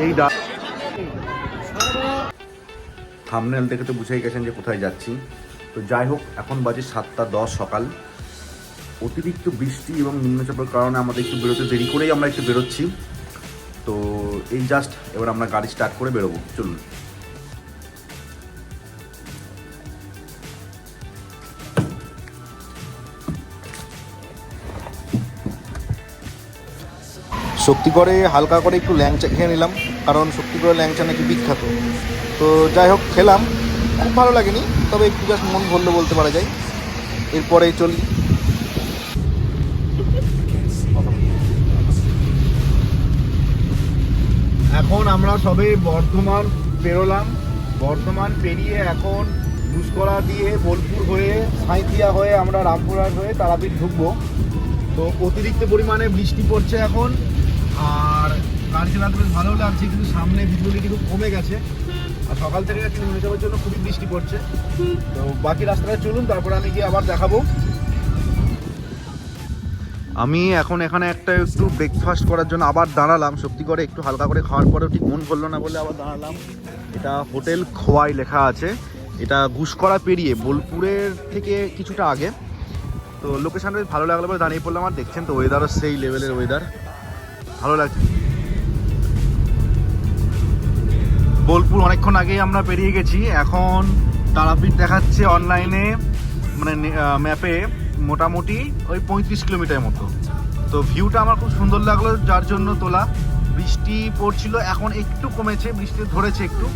এই থাম্বনেল দেখে তো বুঝেই গেছেন যে কোথায় যাচ্ছি। তো যাই হোক, এখন বাজে 7:10 সকাল। অতিরিক্ত বৃষ্টি এবং নিম্নচাপের কারণে আমাদের একটু বেরোতে দেরি করেই আমরা একটু বেরোচ্ছি। তো এই জাস্ট এবার আমরা গাড়ি স্টার্ট করে বেরোবো, চলুন। শক্তিগড়ে হালকা করে একটু ল্যাংচা খেয়ে নিলাম, কারণ শক্তিগড়ে ল্যাংচা নাকি বিখ্যাত। তো যাই হোক, খেলাম, খুব ভালো লাগেনি, তবে একটু জাস্ট মন ভরলো বলতে পারা যায়। এরপরে চলি। এখন আমরা সবে বর্ধমান পেরোলাম। বর্ধমান পেরিয়ে এখন ঘুষকরা দিয়ে বোলপুর হয়ে সাঁইথিয়া হয়ে আমরা রামপুরহাট হয়ে তারাপীঠ ঢুকবো। তো অতিরিক্ত পরিমাণে বৃষ্টি পড়ছে এখন, আর গাড়ি চালাতে বেশ ভালো লাগছে, কিন্তু সামনে ভিজিবিলিটি খুব কমে গেছে, আর সকাল থেকে একটু নিম্নচাপের জন্য খুবই বৃষ্টি পড়ছে। তো বাকি রাস্তাটা চলুন, তারপরে আমি গিয়ে আবার দেখাবো। আমি এখন এখানে একটু ব্রেকফাস্ট করার জন্য আবার দাঁড়ালাম। শক্তিগড়ে একটু হালকা করে খাওয়ার পরেও ঠিক মন ভরলো না বলে আবার দাঁড়ালাম। এটা হোটেল খোয়াই লেখা আছে। এটা ঘুষকরা পেরিয়ে বোলপুরের থেকে কিছুটা আগে। তো লোকেশানটা বেশ ভালো লাগলো বলে দাঁড়িয়ে পড়লাম। আর দেখছেন তো ওয়েদারও সেই লেভেলের ওয়েদার, ভালো লাগছে। বোলপুর অনেকক্ষণ আগেই আমরা পেরিয়ে গেছি। এখন তারাপীঠ দেখাচ্ছে অনলাইনে, মানে ম্যাপে মোটামুটি ওই 35 কিলোমিটার মতো। তো ভিউটা আমার খুব সুন্দর লাগলো, যার জন্য তোলা। বৃষ্টি পড়ছিল, এখন একটু কমেছে, বৃষ্টি ধরেছে একটু।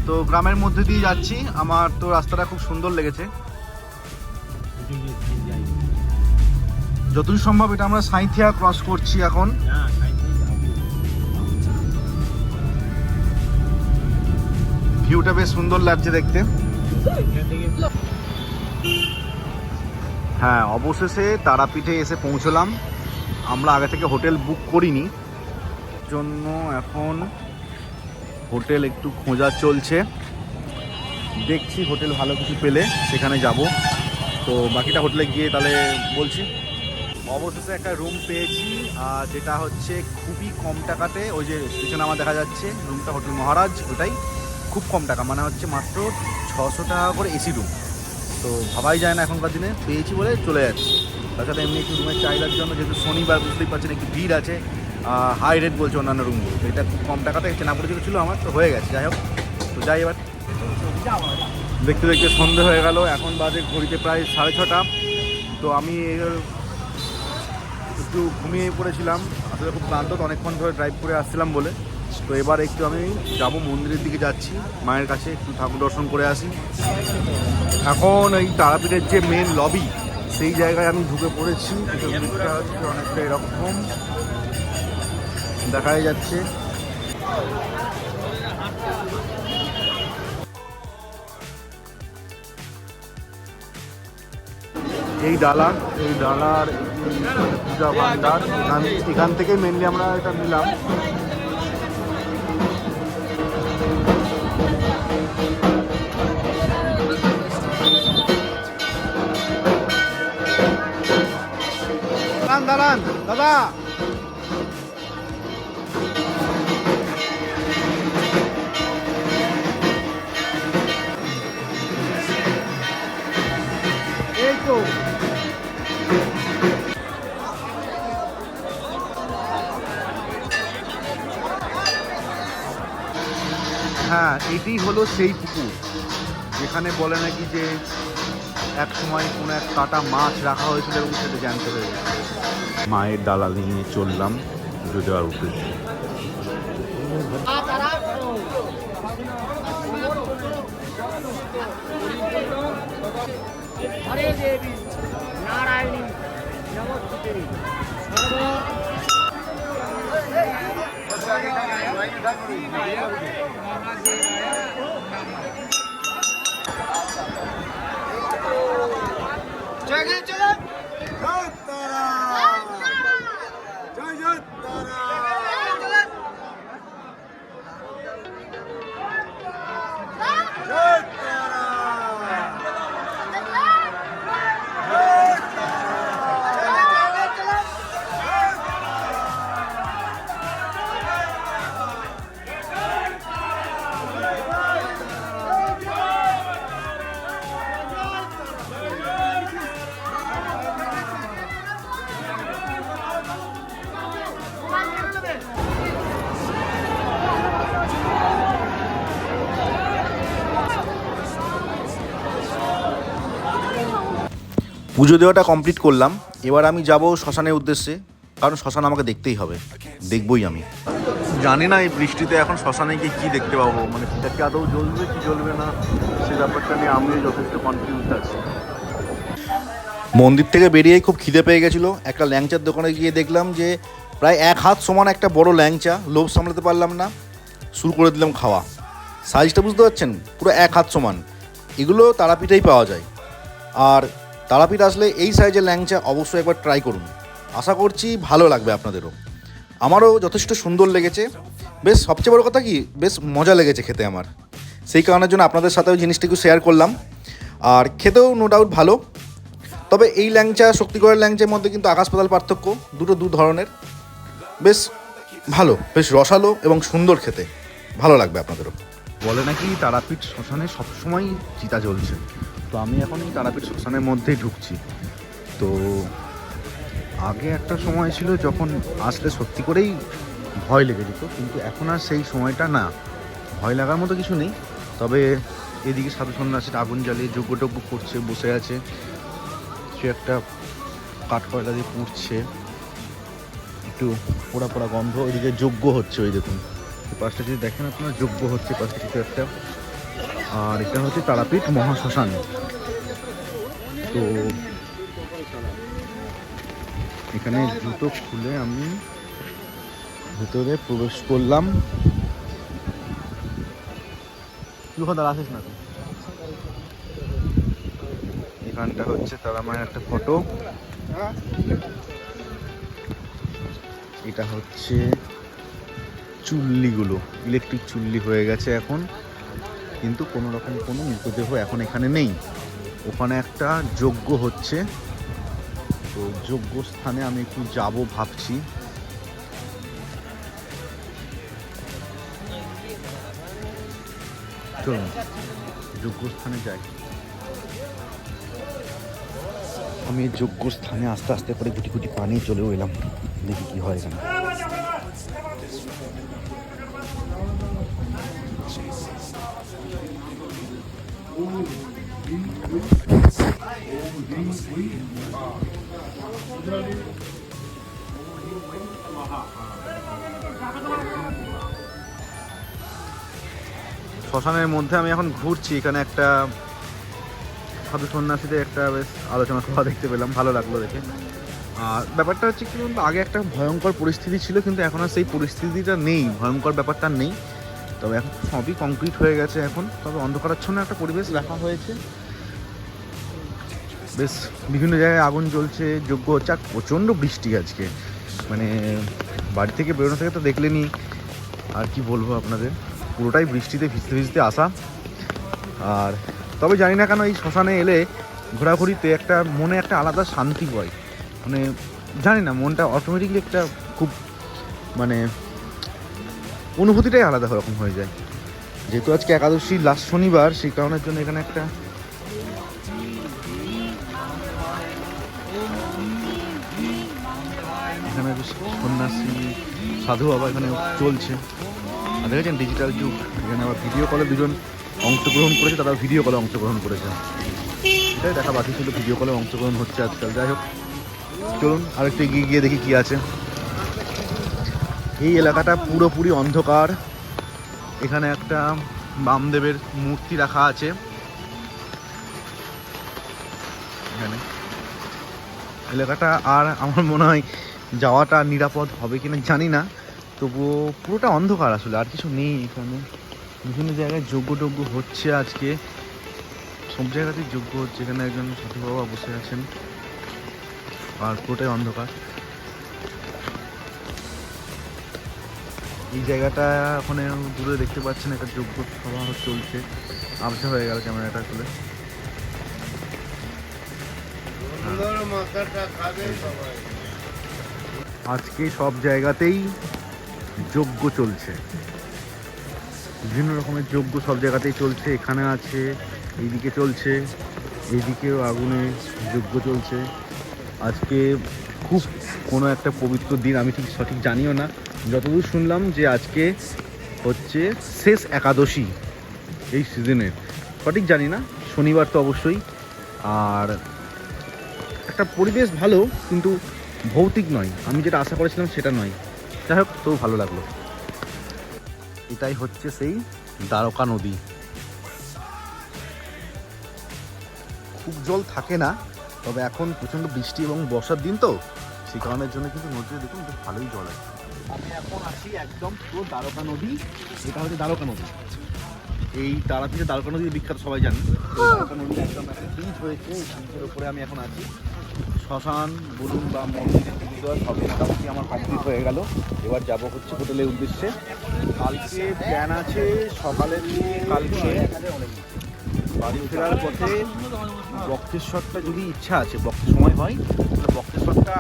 তো গ্রামের মধ্যে দিয়ে যাচ্ছি, আমার তো রাস্তাটা খুব সুন্দর লেগেছে। যতদূর সম্ভব এটা আমরা সাঁইথিয়া ক্রস করছি এখন। ভিউটা বেশ সুন্দর লাগছে দেখতে। হ্যাঁ, অবশেষে তারাপীঠে এসে পৌঁছলাম। আমরা আগে থেকে হোটেল বুক করিনি জন্য এখন হোটেল একটু খোঁজা চলছে। দেখছি হোটেল ভালো কিছু পেলে সেখানে যাব। তো বাকিটা হোটেলে গিয়ে তাহলে বলছি। অবশেষে একটা রুম পেয়েছি, আর যেটা হচ্ছে খুবই কম টাকাতে। ওই যে পিছনে আমার দেখা যাচ্ছে রুমটা, হোটেল মহারাজ, ওটাই খুব কম টাকা, মানে হচ্ছে মাত্র 600 টাকা করে এসি রুম। তো ভাবাই যায় না এখনকার দিনে, পেয়েছি বলে চলে যাচ্ছি। তাছাড়া এমনি একটু রুমের চাহিদার জন্য, যেহেতু শনিবার বুঝতেই পারছেন একটু ভিড় আছে, হাই রেট বলছে অন্যান্য রুমগুলো। তো এটা খুব কম টাকাতে চেনা পরিচিত ছিল আমার, তো হয়ে গেছে। যাই হোক, তো যাই এবার। দেখতে দেখতে সন্ধে হয়ে গেল, এখন বাজে ঘড়িতে প্রায় 6:30। তো আমি একটু ঘুমিয়ে পড়েছিলাম, আসলে খুব ক্লান্ত, তো অনেকক্ষণ ধরে ড্রাইভ করে আসছিলাম বলে। তো এবার একটু আমি যাব, মন্দিরের দিকে যাচ্ছি, মায়ের কাছে একটু ঠাকুর দর্শন করে আসি। এখন এই তারাপীঠের যে মেন লবি, সেই জায়গায় আমি ঢুকে পড়েছি। ভিতরটা হচ্ছে অনেকটা এরকম দেখাই যাচ্ছে। এই ডালার পূজা ভান্ডার, এখান থেকে মেনলি আমরা এটা নিলাম। দাঁড়ান দাদা, এই তো হ্যাঁ, এটি হলো সেই পুকুর যেখানে বলে নাকি যে এক সময় কোনো এক কাটা মাছ রাখা হয়েছিল এবং সেটা জ্যান্ত হয়ে গেছে। মায়ের ডালা নিয়ে চললাম পুজো দেওয়ার উদ্দেশ্যে। হরে দেবী নারায়ণী নমস্তে। পুজো দেওয়াটা কমপ্লিট করলাম। এবার আমি যাব শ্মশানের উদ্দেশ্যে, কারণ শ্মশান আমাকে দেখতেই হবে, দেখবই আমি। জানি না এই বৃষ্টিতে এখন শ্মশানে গিয়ে কী দেখতে পাবো, মানে সেটা কি আদৌ জ্বলবে কি জ্বলবে না সেই ব্যাপারটা নিয়ে আমি যথেষ্ট কনফিউজ আছি। মন্দির থেকে বেরিয়েই খুব খিদে পেয়ে গেছিলো। একটা ল্যাংচার দোকানে গিয়ে দেখলাম যে প্রায় 1 হাত সমান একটা বড় ল্যাংচা, লোভ সামলাতে পারলাম না, শুরু করে দিলাম খাওয়া। সাইজটা বুঝতে পারছেন, পুরো 1 হাত সমান। এগুলো তারাপীঠেই পাওয়া যায়, আর তারাপীঠ আসলে এই সাইজের ল্যাংচা অবশ্যই একবার ট্রাই করুন। আশা করছি ভালো লাগবে আপনাদেরও। আমারও যথেষ্ট সুন্দর লেগেছে, বেশ সবচেয়ে বড় কথা কি বেশ মজা লেগেছে খেতে আমার। সেই কারণের জন্য আপনাদের সাথেও জিনিসটিকে শেয়ার করলাম। আর খেতেও নো ডাউট ভালো। তবে এই ল্যাংচা শক্তিগড়ের ল্যাংচার মধ্যে কিন্তু আকাশ পাতাল পার্থক্য, দুটো দু ধরনের। বেশ ভালো, বেশ রসালো এবং সুন্দর খেতে, ভালো লাগবে আপনাদেরও। বলে নাকি তারাপীঠ শ্মশানে সবসময় চিতা জ্বলছে, তো আমি এখন এই তারাপীঠ শ্মশানের মধ্যেই ঢুকছি। তো আগে একটা সময় ছিল যখন আসলে সত্যি করেই ভয় লেগে যেত, কিন্তু এখন আর সেই সময়টা না, ভয় লাগার মতো কিছু নেই। তবে এদিকে সাধু সন্ন্যাসীর আগুন জ্বালিয়ে যজ্ঞ করছে, বসে আছে, সে একটা কাঠ কয়লা দিয়ে পুড়ছে, একটু পোড়া পোড়া গন্ধ। ওইদিকে যজ্ঞ হচ্ছে, ওই দেখুন পাশটা যদি দেখেন আপনার যজ্ঞ হচ্ছে পাশে কিছু একটা। আর এটা হচ্ছে তারাপীঠ মহাশ্মশান। তো এখানে জুতো খুলে আমি ভেতরে প্রবেশ করলাম। কি কথা আসিস না তো, এখানটা হচ্ছে তারা মায়ের একটা ফটো, এটা হচ্ছে চুল্লিগুলো, ইলেকট্রিক চুল্লি হয়ে গেছে এখন, কিন্তু কোনো রকম কোনো মৃতদেহ এখন এখানে নেই। ওখানে একটা যজ্ঞ হচ্ছে, তো যজ্ঞ স্থানে আমি একটু যাব ভাবছি। চলুন যজ্ঞ স্থানে যাই। আমি যজ্ঞ স্থানে আস্তে আস্তে করে গুটি গুটি পানি চলেও এলাম, দেখি কি হয় এখানে। শ্মশানের মধ্যে আমি এখন ঘুরছি, এখানে একটা সাধু সন্ন্যাসীদের একটা বেশ আলোচনা সভা দেখতে পেলাম, ভালো লাগলো দেখে। আর ব্যাপারটা হচ্ছে কি বলুন তো, আগে একটা ভয়ঙ্কর পরিস্থিতি ছিল, কিন্তু এখন আর সেই পরিস্থিতিটা নেই, ভয়ঙ্কর ব্যাপারটা নেই। তবে এখন সবই কংক্রিট হয়ে গেছে এখন, তবে অন্ধকারাচ্ছন্ন একটা পরিবেশ রাখা হয়েছে। বেশ বিভিন্ন জায়গায় আগুন জ্বলছে, যজ্ঞ হচ্ছে। আর প্রচণ্ড বৃষ্টি আজকে, মানে বাড়ি থেকে বেরোনো থেকে তো দেখলেনি, আর কি বলবো আপনাদের, পুরোটাই বৃষ্টিতে ভিজতে ভিজতে আসা। আর তবে জানি না কেন এই শ্মশানে এলে ঘোরাঘুরিতে একটা মনে একটা আলাদা শান্তি হয়, মানে জানি না, মনটা অটোমেটিকলি একটা খুব মানে অনুভূতিটাই আলাদা রকম হয়ে যায়। যেহেতু আজকে একাদশী লাস্ট শনিবার, সেই কারণের জন্য এখানে একটা এখানে সন্ন্যাসী সাধু বাবা এখানে চলছে। আর দেখেছেন ডিজিটাল যুগ, এখানে আবার ভিডিও কলে দুজন অংশগ্রহণ করেছে, তারা ভিডিও কলে অংশগ্রহণ করেছে। এটাই দেখা বাকি ছিল, ভিডিও কলে অংশগ্রহণ হচ্ছে আজকাল। যাই হোক, চলুন আরেকটু এগিয়ে গিয়ে দেখি কি আছে। এই এলাকাটা পুরোপুরি অন্ধকার। এখানে একটা বামদেবের মূর্তি রাখা আছে এখানে। এলাকাটা আর আমার মনে হয় যাওয়াটা নিরাপদ হবে কিনা জানি না, তবুও পুরোটা অন্ধকার আসলে, আর কিছু নেই এখানে। বিভিন্ন জায়গায় যজ্ঞ হচ্ছে আজকে, সব জায়গাতেই যজ্ঞ হচ্ছে। এখানে একজন সাধু বাবা বসে আছেন, আর পুরোটাই অন্ধকার। এই জায়গাটা ওখানে দূরে দেখতে পাচ্ছেন একটা যজ্ঞ সভা চলছে। আবছা হয়ে গেল ক্যামেরাটা খুলে। আজকে সব জায়গাতেই যজ্ঞ চলছে, বিভিন্ন রকমের যজ্ঞ সব জায়গাতেই চলছে। এখানে আছে, এইদিকে চলছে, এইদিকেও আগুনে যজ্ঞ চলছে। আজকে খুব কোনো একটা পবিত্র দিন, আমি ঠিক সঠিক জানিও না, যতদূর শুনলাম যে আজকে হচ্ছে শেষ একাদশী এই সিজনের, সঠিক জানি না, শনিবার তো অবশ্যই। আর একটা পরিবেশ ভালো, কিন্তু ভৌতিক নয়, আমি যেটা আশা করেছিলাম সেটা নয়। যাই হোক, তবু ভালো লাগলো। এটাই হচ্ছে সেই দ্বারকা নদী। খুব জল থাকে না, তবে এখন প্রচণ্ড বৃষ্টি এবং বর্ষার দিন তো, সেই কারণের জন্য কিন্তু নদীতে দেখুন বেশ ভালোই জল আছে। আমি এখন আছি একদম পুরো দ্বারকা নদী। এটা হচ্ছে দ্বারকা নদী। এই তারাপীঠে দ্বারকা নদী বিখ্যাত, সবাই জানেন। এই দ্বারকা নদী একদম একটা ব্রিজ হয়েছে, এই ব্রিজের উপরে আমি এখন আছি। শ্মশান বলুন বা মন্দিরের পুজো সবই মোটামুটি আমার কমপ্লিট হয়ে গেল। এবার যাব হচ্ছে হোটেলের উদ্দেশ্যে। কালকে প্ল্যান আছে সকালে দিয়ে কালকে বাড়ি ফেরার পথে বক্রেশ্বরটা, যদি ইচ্ছা আছে, সময় হয় তাহলে বক্রেশ্বরটা